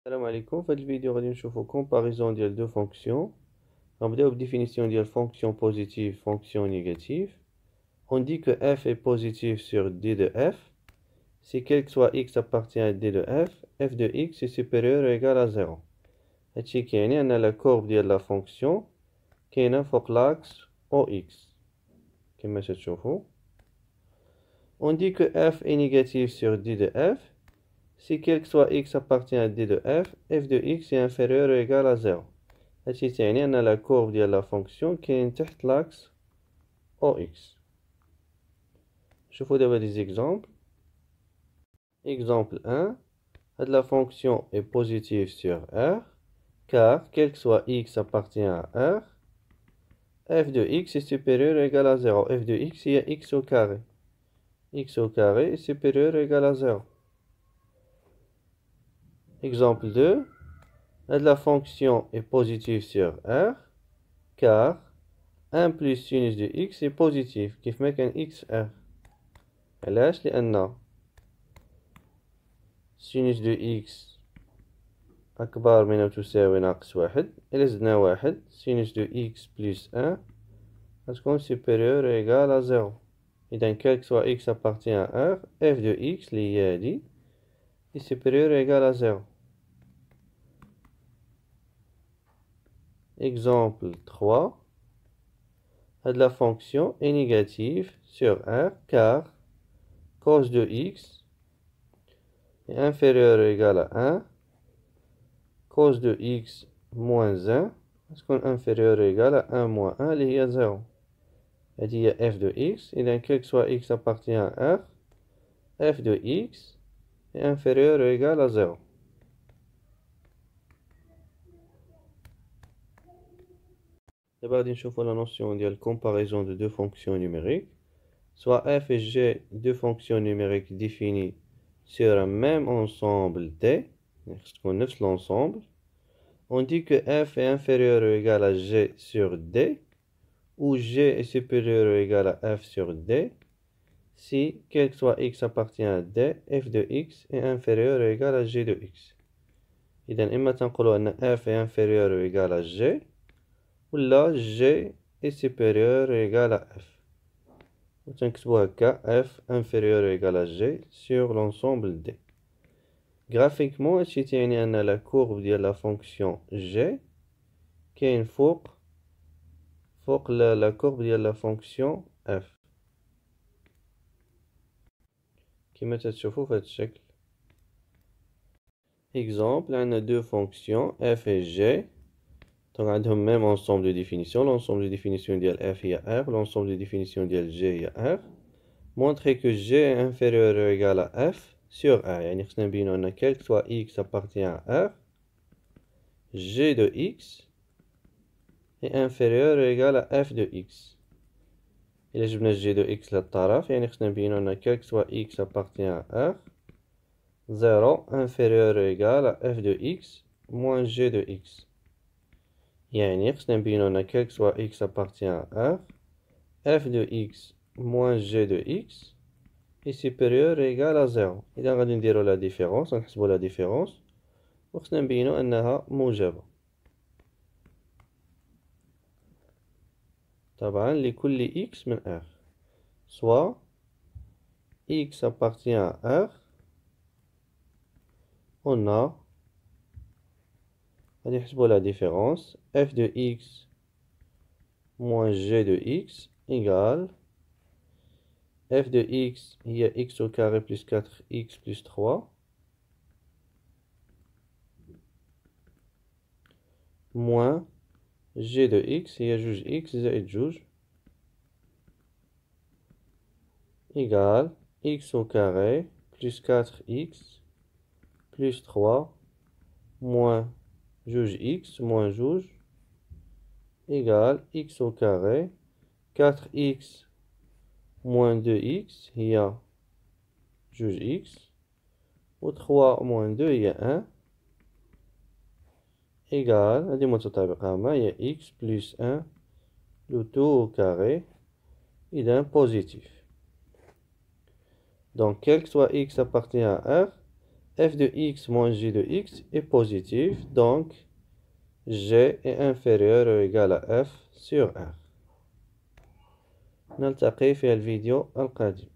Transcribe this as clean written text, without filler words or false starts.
السلام عليكم. في هذا الفيديو غادي نشوفو comparaison ديال دو فونكسيون. غنبداو بالديفينيسيون ديال fonction positive fonction négative. On dit que f est positif sur d de f si quel que soit x appartient à d de f de x est supérieur ou égal à 0. هادشي كيعني ان لا كورب ديال لا فونكسيون كاينه فوق لاكس او x كما تشوفوا. On dit que f est négatif sur d de f si quel que soit x appartient à d de f de x est inférieur ou égal à 0. هادشي تعني ان لا كورب ديال لا فونكسيون كاين تحت لاكس او x. نشوفو دابا دي زيكزامبل. Exemple 1, la fonction est positive sur R, car, quel que soit x appartient à R, f de x est supérieur ou égal à 0. f de x, il y a x au carré. X au carré est supérieur ou égal à 0. Exemple 2, la fonction est positive sur R, car 1 plus sinus de x est positif, كيف ما كان xr. علاش؟ لأن sinus de x أكبر من أو تساوي ناقص واحد. إلا زدنا واحد sinus de x plus 1 غتكون supérieur ou égal à 0. إذا quel que soit x appartient à R, f de x اللي هي هادي est supérieur ou égal à 0. Exemple 3, la fonction est négative sur R car cos de x est inférieur ou égal à 1, cos de x moins 1 تكون inférieur ou égal à 1 moins 1 اللي هي 0. هذه هي f de x. إذا quel que soit x appartient à R, f de x est inférieur ou égal à 0. D'abord, غادي نشوفو la notion ديال comparaison de deux fonctions numériques. Soit f et g, deux fonctions numériques définies sur un même ensemble D, نفس l'ensemble. On dit que f est inférieur ou égal à g sur D, ou g est supérieur ou égal à f sur D, si, quel que soit x appartient à D, f de x est inférieur ou égal à g de x. إذا إما تنقولوا أن f est inférieur ou égal à g, ou là g est supérieur ou égal à f. وتنكتبوا هكا f inférieur ou égal à g sur l'ensemble D. Graphiquement, هادشي تعني أن لا كورب ديال لا فونكسيون g كاين فوق لا كورب ديال لا فونكسيون f كما تشوفوا في هذا الشكل. Exemple, عندنا deux fonctions f et g. Donc عندهم même ensemble de définition. L'ensemble de définition ديال f هي r, l'ensemble de définition ديال g هي r. Montrer que g est inférieur ou égal à f sur R. يعني خصنا نبينو أن quel que soit x appartient à R, g de x est inférieur ou égal à f de x. إلا جبنا g de x للطرف يعني خصنا نبينو أن quel que soit x appartient à R, 0 inférieur ou égal à f de x moins g de x. يعني خصنا نبينو أن quel que soit x appartient à R, f de x moins g de x est supérieur ou égal à 0. إذا غادي نديرو لا ديفيرونس، غنحسبو لا ديفيرونس وخصنا نبينو أنها موجبة. طبعا لكل x من R. Soit x appartient à R, on a غادي نحسبو لا ديفيرونس f de x moins g de x égale f de x هي x au carré plus 4x plus 3 moins g de x هي جوج x زائد جوج égale x au carré plus 4x plus 3 moins juge x moins juge égale x au carré 4x moins 2x هي juge x و 3 moins 2 هي 1 égale هذه متطابقة مع هي x plus 1 le tout au carré إذا positif. Donc quel que soit x appartient à R, f de x moins j de x est positif, donc g est inférieur ou égal à f sur r. نلتقي في الفيديو القادم.